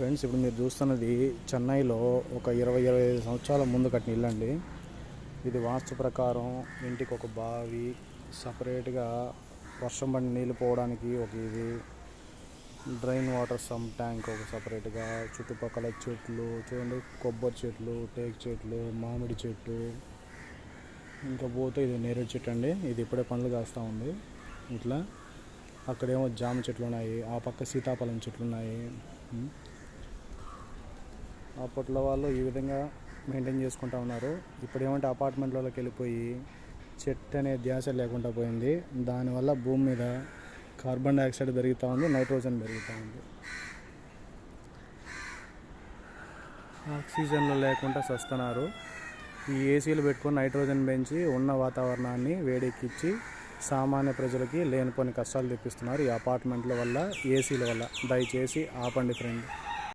Friends, ఇప్పుడు మీరు చూస్తున్నది చెన్నైలో ఒక 25 సంవత్సరాల ముందు కట్టిన ఇల్లు అండి. ఇది వాస్తు ప్రకారం ఇంటికి ఒక బావి, సపరేట్గా వర్షం పడి నీళ్ళు పోవడానికి ఒక ఇది, డ్రైన్ వాటర్ సమ్ ట్యాంక్ ఒక సపరేట్గా, చుట్టుపక్కల చెట్లు చూడండి, కొబ్బరి చెట్లు, టేక్ చెట్లు, మామిడి చెట్టు, ఇంకా పోతే ఇది నేరేడు చెట్టు అండి. ఇది ఇప్పుడే పండ్లు కాస్తూ ఉంది. ఇట్లా అక్కడేమో జామ చెట్లు ఉన్నాయి, ఆ పక్క సీతాఫలం చెట్లు ఉన్నాయి. అప్పట్లో వాళ్ళు ఈ విధంగా మెయింటైన్ చేసుకుంటూ ఉన్నారు. ఇప్పుడు ఏమంటే అపార్ట్మెంట్లలోకి వెళ్ళిపోయి చెట్టు అనే ధ్యాస లేకుండా పోయింది. దానివల్ల భూమి మీద కార్బన్ డైఆక్సైడ్ పెరుగుతూ ఉంది, నైట్రోజన్ పెరుగుతూ ఉంది. ఆక్సిజన్లు లేకుండా సస్తున్నారు. ఈ ఏసీలు పెట్టుకొని నైట్రోజన్ పెంచి ఉన్న వాతావరణాన్ని వేడెక్కించి సామాన్య ప్రజలకి లేనిపోని కష్టాలు తెప్పిస్తున్నారు ఈ అపార్ట్మెంట్ల వల్ల, ఏసీల వల్ల. దయచేసి ఆపండి ఫ్రెండ్.